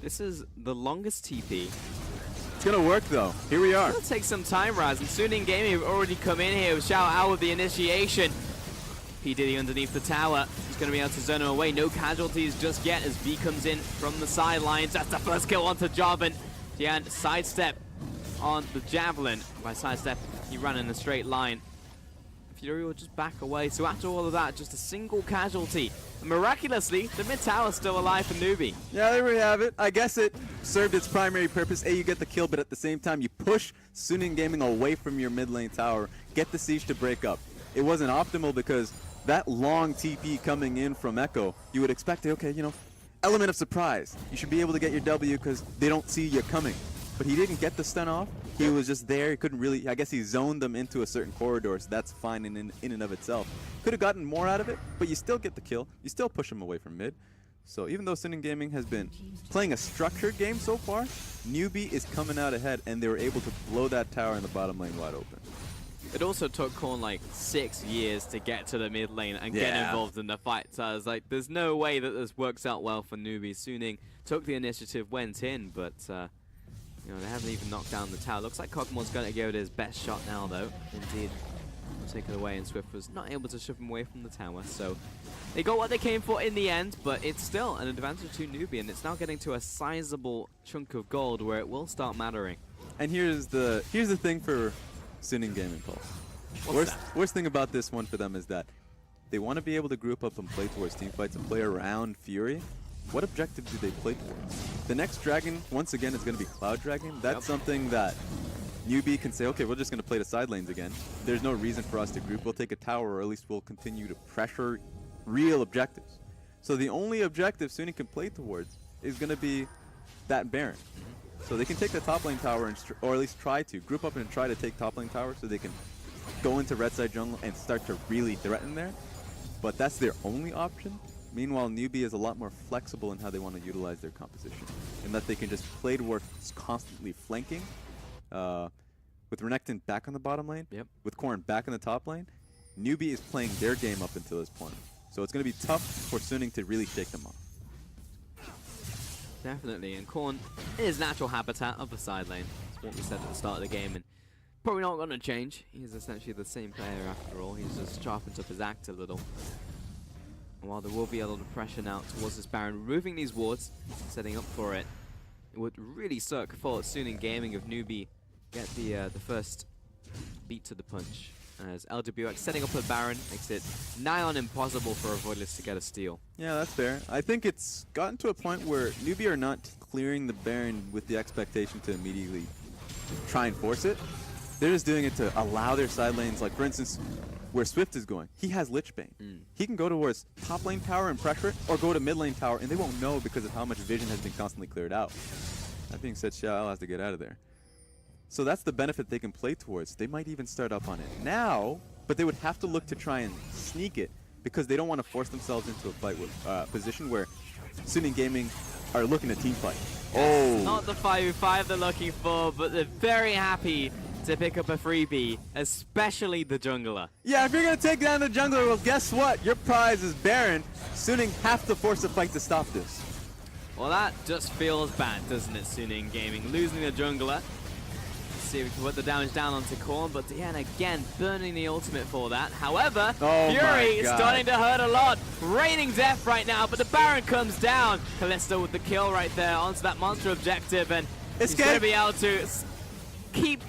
This is the longest TP. It's gonna work though. Here we are. It'll take some time, Raz, and Suning Gaming have already come in here with Xiao Ao with the initiation. P. Diddy underneath the tower. He's going to be able to zone him away. No casualties just yet as V comes in from the sidelines. That's the first kill onto Jarvan. Dian sidestep on the Javelin. By sidestep, he ran in a straight line. Fury will just back away. So after all of that, just a single casualty. And miraculously, the mid tower is still alive for Newbee. Yeah, there we have it. I guess it served its primary purpose. A, you get the kill, but at the same time, you push Suning Gaming away from your mid lane tower. Get the siege to break up. It wasn't optimal because that long TP coming in from Echo, you would expect, okay, you know, element of surprise. You should be able to get your W because they don't see you coming. But he didn't get the stun off. He was just there. He couldn't really, I guess he zoned them into a certain corridor, so that's fine in and of itself. Could have gotten more out of it, but you still get the kill. You still push him away from mid. So even though Suning Gaming has been playing a structured game so far, Newbee is coming out ahead, and they were able to blow that tower in the bottom lane wide open. It also took Korn like 6 years to get to the mid lane and get involved in the fight. So I was like, there's no way that this works out well for Newbee. Suning took the initiative, went in, but you know, they haven't even knocked down the tower. Looks like Kog'Maw's going to go with his best shot now, though. Indeed, take it away, and Swift was not able to shove him away from the tower. So they got what they came for in the end, but it's still an advantage to Newbee, and it's now getting to a sizable chunk of gold where it will start mattering. And here's the thing for Suning Gaming, Paul. Worst thing about this one for them is that they want to be able to group up and play towards team fights and play around Fury. What objective do they play towards? The next dragon, once again, is going to be Cloud Dragon. That's something that Newbee can say, okay, we're just going to play the side lanes again. There's no reason for us to group. We'll take a tower, or at least we'll continue to pressure real objectives. So the only objective Suning can play towards is going to be that Baron. So they can take the top lane tower, or at least try to group up and try to take top lane tower so they can go into red side jungle and start to really threaten there. But that's their only option. Meanwhile, Newbee is a lot more flexible in how they want to utilize their composition, in that they can just play towards constantly flanking. With Renekton back on the bottom lane, with Korn back in the top lane, Newbee is playing their game up until this point. So it's going to be tough for Suning to really shake them off. Definitely, and Korn is natural habitat of the side lane. That's what we said at the start of the game, and probably not going to change. He's essentially the same player after all. He's just sharpened up his act a little. And while there will be a lot of pressure now towards this Baron, removing these wards, setting up for it, it would really suck for Suning Gaming if Newbee get the first beat to the punch. As LWX setting up a Baron makes it nigh on impossible for a Voidless to get a steal. Yeah, that's fair. I think it's gotten to a point where Newbee are not clearing the Baron with the expectation to immediately try and force it. They're just doing it to allow their side lanes, like for instance, where Swift is going. He has Lich Bane. He can go towards top lane tower and pressure it, or go to mid lane tower, and they won't know because of how much vision has been constantly cleared out. That being said, Xiao has to get out of there. So that's the benefit they can play towards. They might even start up on it now, but they would have to look to try and sneak it because they don't want to force themselves into a fight with position where Suning Gaming are looking to team fight. Oh! Not the 5v5 they're looking for, but they're very happy to pick up a freebie, especially the jungler. Yeah, if you're going to take down the jungler, well, guess what? Your prize is Baron. Suning have to force a fight to stop this. Well, that just feels bad, doesn't it, Suning Gaming? Losing the jungler. See if we can put the damage down onto Korn, but Dian again burning the ultimate for that. However, Fury is starting to hurt a lot. Raining death right now, but the Baron comes down. Kalista with the kill right there onto that monster objective, and he's going to be able to keep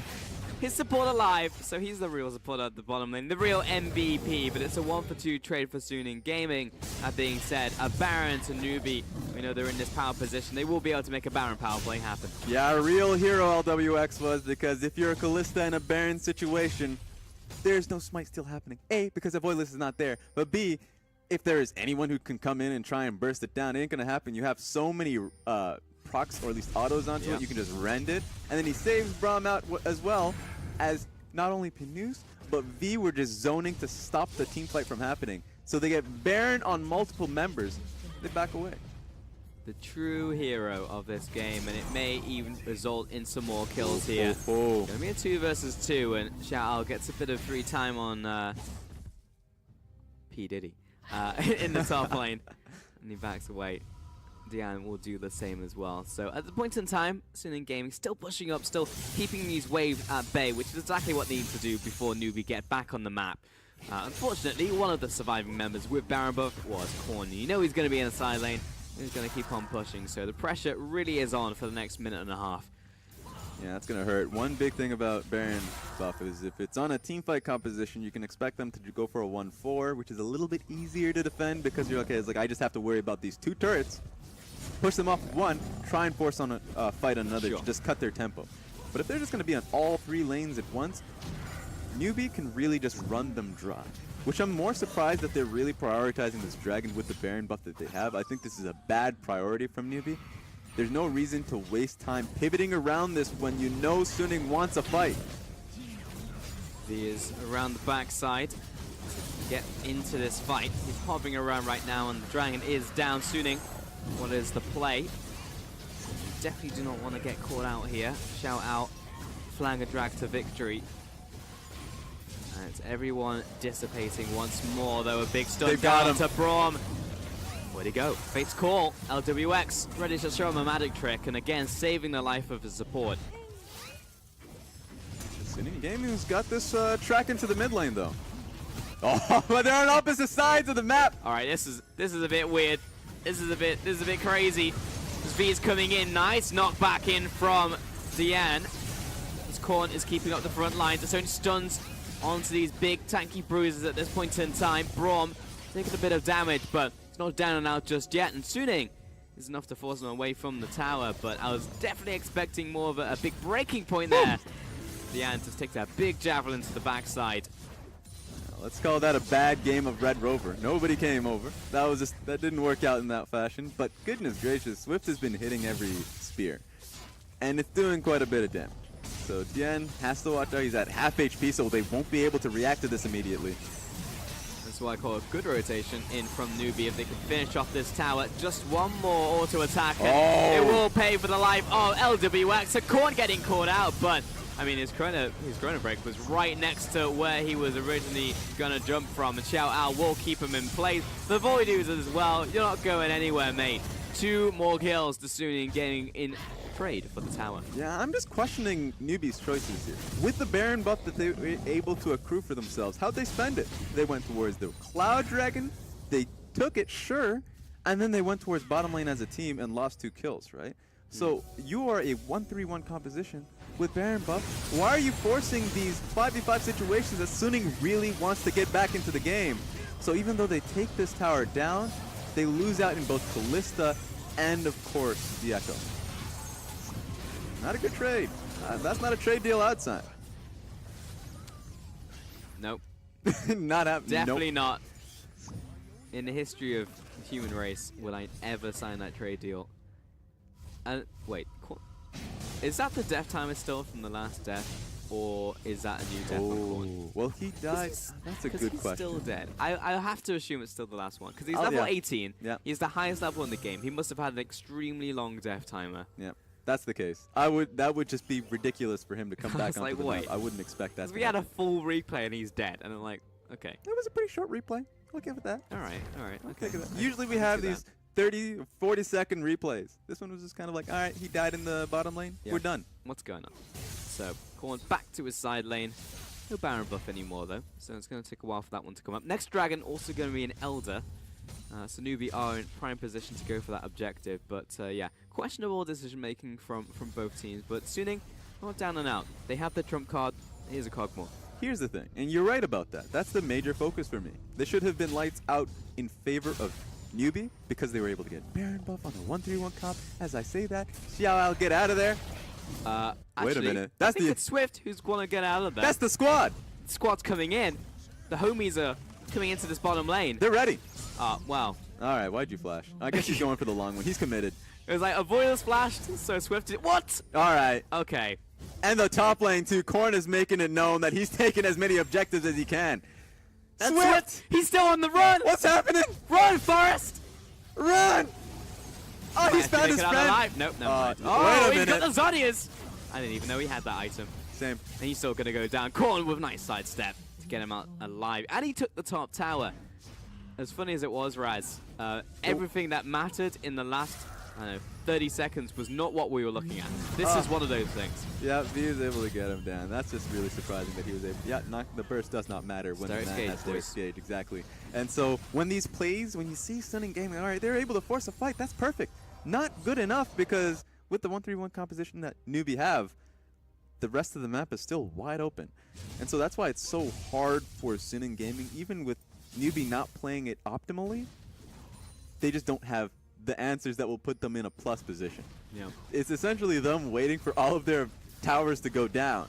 his support alive. So he's the real supporter at the bottom lane, the real MVP, but it's a 1-for-2 trade for Suning Gaming. That being said, a Baron to Newbee. We know they're in this power position. They will be able to make a Baron power play happen. Yeah, a real hero LWX was, because if you're a Kalista in a Baron situation, there's no smite steal happening. A, because the Voidless is not there, but B, if there is anyone who can come in and try and burst it down, it ain't gonna happen. You have so many procs, or at least autos onto it, you can just rend it. And then he saves Braum out as well, as not only Pinus, but V were just zoning to stop the team fight from happening. So they get Baron on multiple members, they back away. The true hero of this game, and it may even result in some more kills here. Gonna be a 2 versus 2, and Xiao gets a bit of free time on P. Diddy in the top lane, and he backs away. Dian will do the same as well. So at the point in time, Suning Gaming still pushing up, still keeping these waves at bay, which is exactly what they need to do before Newbee get back on the map. Unfortunately, one of the surviving members with Baron buff was Korn. You know he's going to be in the side lane. He's going to keep on pushing, so the pressure really is on for the next minute and a half. Yeah, that's going to hurt. One big thing about Baron buff is if it's on a teamfight composition, you can expect them to go for a 1-4, which is a little bit easier to defend because you're okay. It's like, I just have to worry about these 2 turrets, push them off with 1, try and force on a fight on another to just cut their tempo. But if they're just going to be on all 3 lanes at once, Newbee can really just run them dry. Which I'm more surprised that they're really prioritizing this dragon with the Baron buff that they have. I think this is a bad priority from Newbee. There's no reason to waste time pivoting around this when you know Suning wants a fight. He is around the backside to get into this fight. He's hopping around right now, and the dragon is down. Suning, what is the play? Definitely do not want to get caught out here. Shout out, flag a drag to victory. And it's everyone dissipating once more, though. A big stun down to Braum. Where'd he go? Fate's call. LWX ready to show him a magic trick, and again saving the life of his support. Suning Gaming's got this track into the mid lane, though. Oh, but they're on opposite sides of the map. All right, this is a bit weird. This is a bit crazy. This V is coming in. Nice knockback in from Dian. This Korn is keeping up the front lines. It's only stuns onto these big tanky bruises at this point in time. Braum taking a bit of damage, but it's not down and out just yet. And Suning is enough to force him away from the tower, but I was definitely expecting more of a big breaking point there. Dian just takes that big javelin to the backside. Let's call that a bad game of Red Rover. Nobody came over. That didn't work out in that fashion. But goodness gracious, Swift has been hitting every spear, and it's doing quite a bit of damage. So Dian has to watch out. He's at half HP, so they won't be able to react to this immediately. That's why I call it good rotation in from Newbee. If they can finish off this tower, just one more auto attack, and it will pay for the life of LWX. So Korn getting caught out, but I mean, his chrono break was right next to where he was originally gonna jump from, and Shout Out will keep him in place. The Void users as well. You're not going anywhere, mate. 2 more kills to Suning getting in trade for the tower. Yeah, I'm just questioning Newbee's choices here. With the Baron buff that they were able to accrue for themselves, how'd they spend it? They went towards the Cloud Dragon, they took it, sure, and then they went towards bottom lane as a team and lost 2 kills, right? So you are a 1-3-1 composition with Baron buff. Why are you forcing these 5v5 situations that Suning really wants to get back into the game? So even though they take this tower down, they lose out in both Kalista and, of course, the Echo. Not a good trade. That's not a trade deal outside. Nope. Not happening. Definitely not. In the history of the human race, will I ever sign that trade deal? Wait, is that the death timer still from the last death, or is that a new death on Korn? Well, he died. That's a good he's question. Still dead. I have to assume it's still the last one, because he's level 18. Yeah. He's the highest level in the game. He must have had an extremely long death timer. Yeah. That's the case. That would just be ridiculous for him to come back onto the map. I wouldn't expect that. We had a full replay and he's dead, and I'm like, okay. It was a pretty short replay. I'll give it that. All right. Okay. Usually we have these 30 or 40-second replays. This one was just kind of like, all right, he died in the bottom lane. Yeah. We're done. What's going on? So Korn back to his side lane. No Baron buff anymore though, so it's going to take a while for that one to come up. Next dragon also going to be an Elder. So Newbee are in prime position to go for that objective, but yeah, questionable decision making from both teams. But Suning, not down and out. They have the trump card. Here's a Cogmore. Here's the thing, and you're right about that. That's the major focus for me. They should have been lights out in favor of Newbee because they were able to get Baron buff on the 1-3-1 comp. As I say that, I'll get out of there. Wait a minute. I think it's Swift who's going to get out of there. That's the squad. The squad's coming in. The homies are coming into this bottom lane. They're ready. Wow. All right, why'd you flash? I guess he's going for the long one. He's committed. It was like Avoidance flashed, so Swift did. What? All right. Okay. And the top lane too. Korn is making it known that he's taking as many objectives as he can. That's Swift! He's still on the run! What's happening? Run, Forest! Run! Oh, he's found his friend. Alive. Nope, never mind. Wait a minute. He's got the Zodias! I didn't even know he had that item. Same. And he's still going to go down. Korn with a nice sidestep to get him out alive. And he took the top tower. As funny as it was, Raz, everything that mattered in the last, 30 seconds was not what we were looking at. This is one of those things. Yeah, he was able to get him down. That's just really surprising that he was able. Yeah, the burst does not matter when the man has their gauge, exactly. And so when these plays, when you see Stunning Gaming, all right, they're able to force a fight. That's perfect. Not good enough because with the 1-3-1 composition that Newbee have, the rest of the map is still wide open. And so that's why it's so hard for Stunning Gaming, even with Newbee not playing it optimally. They just don't have the answers that will put them in a plus position. Yeah. It's essentially them waiting for all of their towers to go down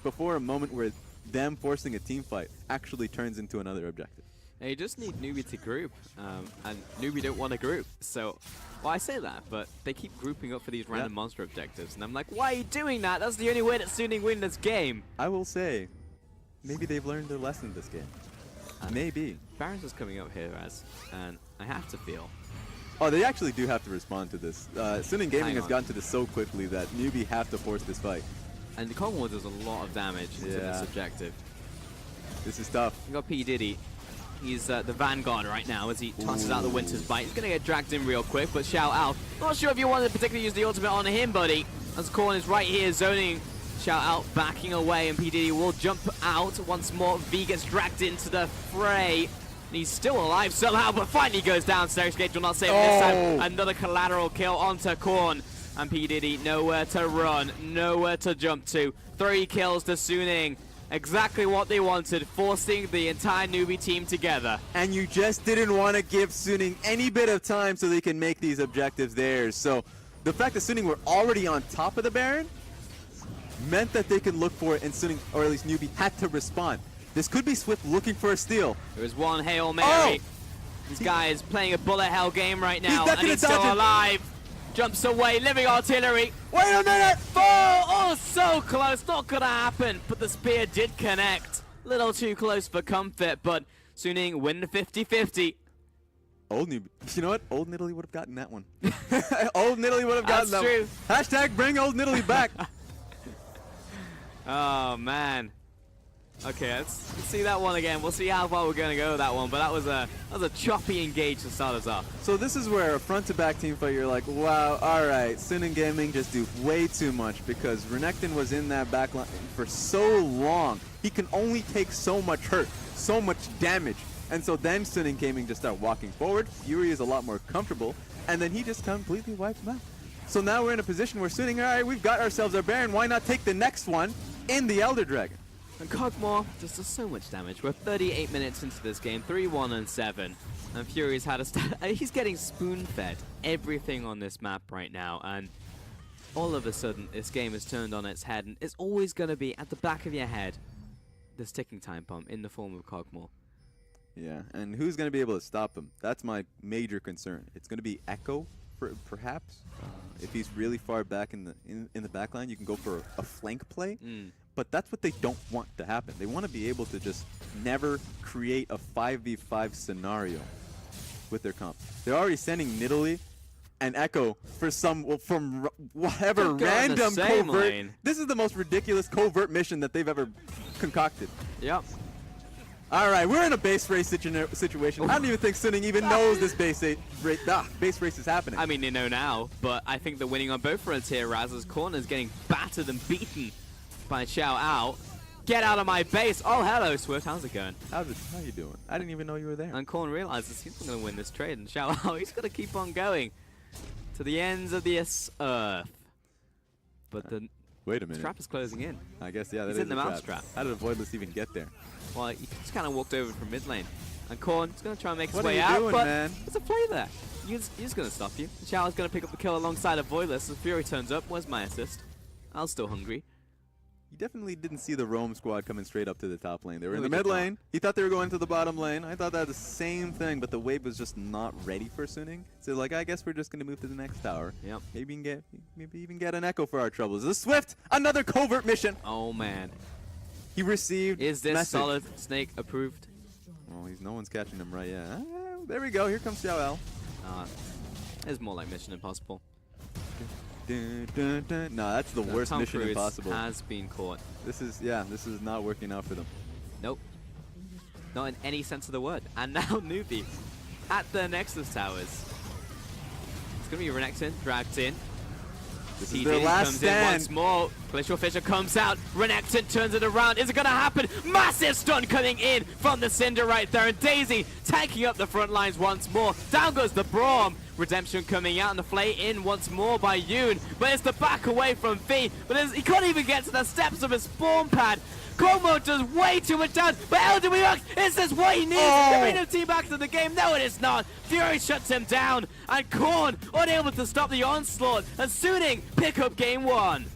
before a moment where them forcing a team fight actually turns into another objective. Yeah, you just need Newbee to group, and Newbee don't want to group. So, well, I say that, but they keep grouping up for these random monster objectives, and I'm like, why are you doing that? That's the only way that Suning win this game. I will say, maybe they've learned their lesson this game. Maybe. Baron's is coming up here, Raz, and I have to feel. Oh, they actually do have to respond to this. Stunning Gaming has gotten to this so quickly that Newbee have to force this fight. And the Cogmore does a lot of damage to this objective. This is tough. You got P. Diddy. He's the vanguard right now as he tosses out the Winter's Bite. He's going to get dragged in real quick, but Shout Out. Not sure if you wanted to particularly use the ultimate on him, buddy. As Korn is right here zoning Shout Out, backing away, and P. Diddy will jump out once more. V gets dragged into the fray. And he's still alive somehow, but finally goes down. Gage will not save him this time. Another collateral kill onto Korn. And P. Diddy nowhere to run, nowhere to jump to. 3 kills to Suning. Exactly what they wanted, forcing the entire Newbee team together. And you just didn't want to give Suning any bit of time so they can make these objectives theirs. So the fact that Suning were already on top of the Baron meant that they could look for it, and Suning, or at least Newbee, had to respond. This could be Swift looking for a steal. There was one Hail Mary. This guy is playing a bullet hell game right now, and he's still alive. Jumps away, living artillery. Wait a minute! Oh, so close. Not gonna happen, but the spear did connect. Little too close for comfort, but Suning win the 50-50. Old Newbee. You know what? Old Nidalee would have gotten that one. Old Nidalee would have gotten that one. That's true. Hashtag bring Old Nidalee back. Oh, man. Okay, let's see that one again. We'll see how far we're going to go with that one. But that was a choppy engage to start us off. So this is where a front-to-back team fight, you're like, wow, all right, Sin Gaming just do way too much because Renekton was in that backline for so long. He can only take so much hurt, so much damage. And so then Sin Gaming just start walking forward. Fury is a lot more comfortable. And then he just completely wipes them out. So now we're in a position where Sin, all right, we've got ourselves our Baron. Why not take the next one in the Elder Dragon? And Cogmore just does so much damage. We're 38 minutes into this game, 3-1 and 7. And Fury's had a he's getting spoon-fed everything on this map right now. And all of a sudden, this game has turned on its head. And it's always going to be at the back of your head, this ticking time bomb in the form of Cogmore. Yeah, and who's going to be able to stop him? That's my major concern. It's going to be Echo, perhaps. If he's really far back in the backline, you can go for a flank play. But that's what they don't want to happen. They want to be able to just never create a 5v5 scenario with their comp. They're already sending Nidalee and Echo for from whatever random covert. Lane. This is the most ridiculous covert mission that they've ever concocted. Yep. All right, we're in a base race situation. I don't even think Sinning even knows this base race is happening. I mean, they know now, but I think they're winning on both fronts here. Raz's corner is getting battered and beaten by Xiao Ao. Get out of my base. Oh, hello, Swift. How's it going? How you doing? I didn't even know you were there. And Korn realizes he's not going to win this trade. And Xiao Ao, he's going to keep on going to the ends of this earth. But the wait a minute. trap is closing in. I guess, yeah, that He's is in the a mouse trap. How did Voidless even get there? Well, he just kind of walked over from mid lane. And Korn's going to try and make his What way are you out, doing, but man? there's a play there. He's going to stop you. Xiao's going to pick up the kill alongside of Voidless. As Fury turns up, where's my assist? I was still hungry. You definitely didn't see the roam squad coming straight up to the top lane. They were No, in the we did mid lane. He thought they were going to the bottom lane. I thought that was the same thing, but the wave was just not ready for Suning. So like, I guess we're just gonna move to the next tower. Yep. Maybe even get an echo for our troubles. The Swift, another covert mission. Oh, man. He received. Is this message. Solid Snake approved? Oh, no one's catching him right yet. There we go. Here comes Xiao Al. It's more like Mission Impossible. Dun, dun, dun. No, that's the worst Tom Mission Cruise Impossible. has been caught. This is not working out for them. Nope. Not in any sense of the word. And now Newbee at the Nexus Towers. It's going to be Renekton dragged in. This is their last comes stand. in once more. Glacial Fisher comes out. Renekton turns it around. Is it going to happen? Massive stun coming in from the Cinder right there. And Daisy tanking up the front lines once more. Down goes the Braum. Redemption coming out and the flay in once more by Yoon. But it's the back away from V. But he can't even get to the steps of his spawn pad. Como does way too much damage, but LWX, is this what he needs to bring the team back to the game? No, it is not. Fury shuts him down, and Korn unable to stop the onslaught, and Suning pick up game one.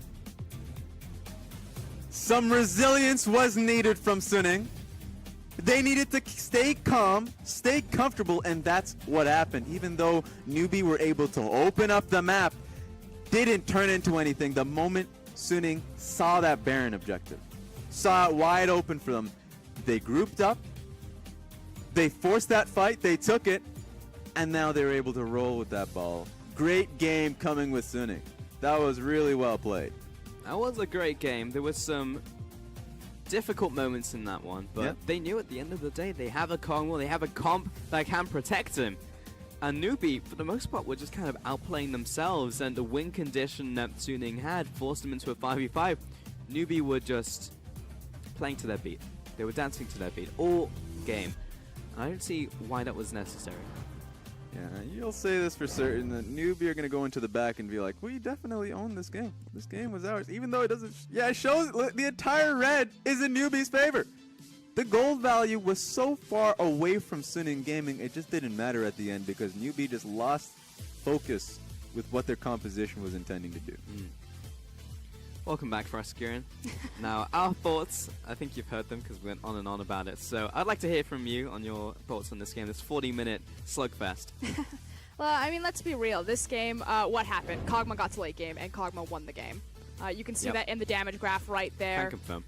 Some resilience was needed from Suning. They needed to stay calm, stay comfortable, and that's what happened. Even though Newbee were able to open up the map, didn't turn into anything the moment Suning saw that Baron objective. Saw it wide open for them. They grouped up, they forced that fight, they took it, and now they were able to roll with that ball. Great game coming with Suning. That was really well played. That was a great game. There was some difficult moments in that one, but they knew at the end of the day they have a Cornwall, they have a comp that can protect him. And Newbee, for the most part, were just kind of outplaying themselves, and the win condition that Suning had forced them into a 5v5. Newbee were just playing to their beat. They were dancing to their beat all game. I don't see why that was necessary. Yeah, you'll say this for certain, that Newbee are going to go into the back and be like, we definitely own this game. This game was ours. Even though it doesn't... Yeah, it shows the entire red is in Newbee's favor. The gold value was so far away from Suning Gaming, it just didn't matter at the end because Newbee just lost focus with what their composition was intending to do. Welcome back, Froskurin. Now, our thoughts, I think you've heard them because we went on and on about it. So I'd like to hear from you on your thoughts on this game, this 40-minute slugfest. Well, I mean, let's be real. This game, what happened? Kog'Maw got to late game, and Kog'Maw won the game. You can see that in the damage graph right there. Can confirm.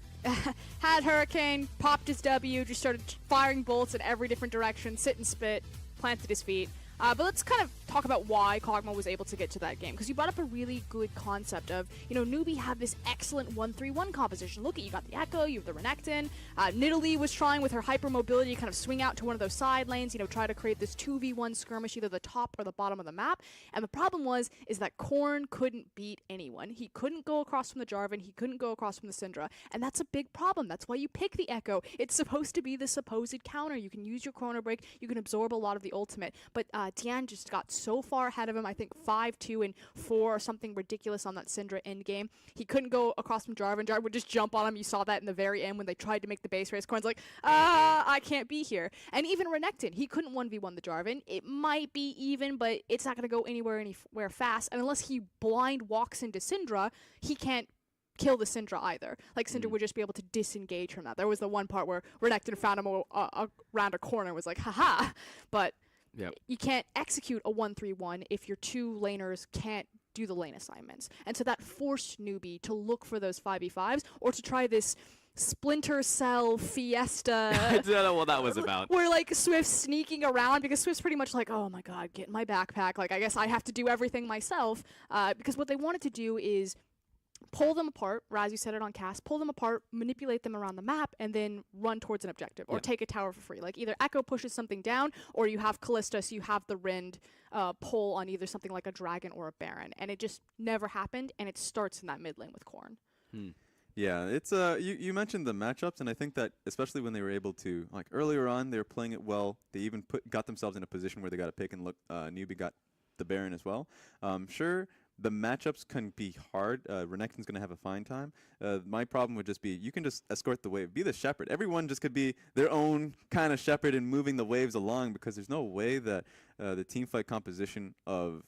Had Hurricane, popped his W, just started firing bolts in every different direction, sit and spit, planted his feet. But let's kind of talk about why Kog'Maw was able to get to that game, because you brought up a really good concept of, you know, Newbee had this excellent 1-3-1 composition. Look, you got the Echo, you have the Renekton. Nidalee was trying with her hypermobility kind of swing out to one of those side lanes, you know, try to create this 2v1 skirmish, either the top or the bottom of the map. And the problem is that Khorne couldn't beat anyone. He couldn't go across from the Jarvan, he couldn't go across from the Syndra, and that's a big problem. That's why you pick the Echo. It's supposed to be the supposed counter. You can use your Chrono Break, you can absorb a lot of the ultimate, but Diane just got so far ahead of him. I think 5-2 and 4 or something ridiculous on that Syndra end game. He couldn't go across from Jarvan. Jarvan would just jump on him. You saw that in the very end when they tried to make the base race. Khorne's like, I can't be here. And even Renekton, he couldn't 1v1 the Jarvan. It might be even, but it's not going to go anywhere fast. And unless he blind walks into Syndra, he can't kill the Syndra either. Like, Syndra would just be able to disengage from that. There was the one part where Renekton found him around a corner and was like, haha. But you can't execute a 1-3-1 if your two laners can't do the lane assignments. And so that forced Newbee to look for those 5v5s or to try this Splinter Cell Fiesta. I don't know what that was about. Where, like, Swift's sneaking around, because Swift's pretty much like, oh my god, get in my backpack. Like, I guess I have to do everything myself. Because what they wanted to do is pull them apart, Raz, you said it on cast, pull them apart, manipulate them around the map, and then run towards an objective, or take a tower for free. Like, either Echo pushes something down, or you have Kalista, so you have the Rind pull on either something like a Dragon or a Baron. And it just never happened, and it starts in that mid lane with Khorne. Yeah, it's you mentioned the matchups, and I think that especially when they were able to, like, earlier on, they were playing it well. They even got themselves in a position where they got a pick, and look, Newbee got the Baron as well. Sure, the matchups can be hard. Renekton's going to have a fine time. My problem would just be, you can just escort the wave. Be the shepherd. Everyone just could be their own kind of shepherd and moving the waves along, because there's no way that the teamfight composition of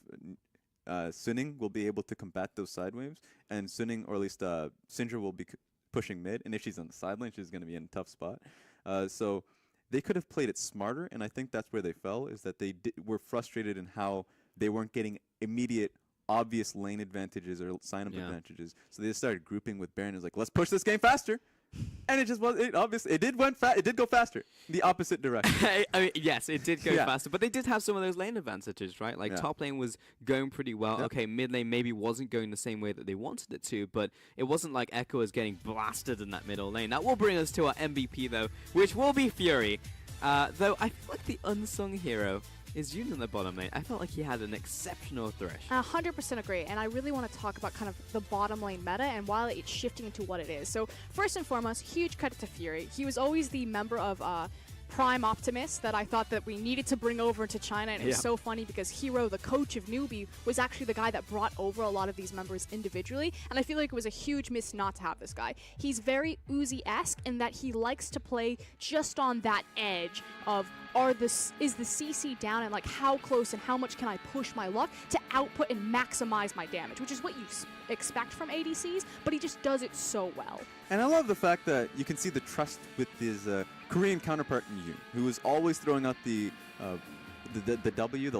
Suning will be able to combat those side waves. And Suning, or at least Syndra, will be pushing mid. And if she's on the sideline, she's going to be in a tough spot. So they could have played it smarter, and I think that's where they fell, is that they were frustrated in how they weren't getting immediate obvious lane advantages or sign-up advantages. So they just started grouping with Baron. It was like, let's push this game faster. And it just was, it did go faster. The opposite direction. I mean, yes, it did go faster, but they did have some of those lane advantages, right? Like, top lane was going pretty well. Okay, mid lane maybe wasn't going the same way that they wanted it to, but it wasn't like Echo was getting blasted in that middle lane. That will bring us to our MVP, though, which will be Fury. Though I feel like the unsung hero is Yoon in the bottom lane. I felt like he had an exceptional thresh. 100% agree, and I really want to talk about kind of the bottom lane meta and while it's shifting into what it is. So first and foremost, huge credit to Fury. He was always the member of Prime Optimus that I thought that we needed to bring over to China, and it was so funny because Hero, the coach of Newbee, was actually the guy that brought over a lot of these members individually, and I feel like it was a huge miss not to have this guy. He's very Uzi-esque in that he likes to play just on that edge of, is the CC down, and like how close and how much can I push my luck to output and maximize my damage, which is what you expect from ADCs, but he just does it so well. And I love the fact that you can see the trust with his Korean counterpart in Yoon, who was always throwing out the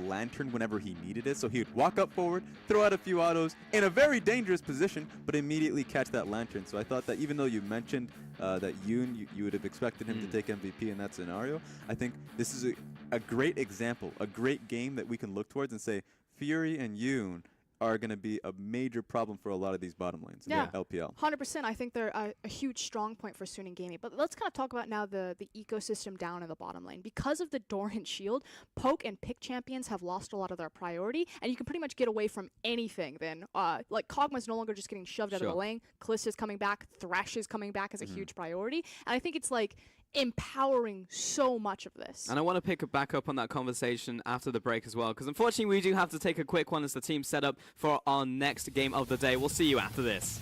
lantern whenever he needed it. So he would walk up forward, throw out a few autos in a very dangerous position, but immediately catch that lantern. So I thought that even though you mentioned that Yoon, you would have expected him to take MVP in that scenario, I think this is a great example, a great game that we can look towards and say Fury and Yoon are going to be a major problem for a lot of these bottom lanes in the LPL. 100%. I think they're a huge strong point for Suning Gaming. But let's kind of talk about now the ecosystem down in the bottom lane. Because of the Doran Shield, poke and pick champions have lost a lot of their priority, and you can pretty much get away from anything then. Like, Kog'Maw's no longer just getting shoved out of the lane. Kalista's coming back. Thresh is coming back as a huge priority. And I think it's like empowering so much of this. And I want to pick back up on that conversation after the break as well, because unfortunately we do have to take a quick one as the team set up for our next game of the day. We'll see you after this.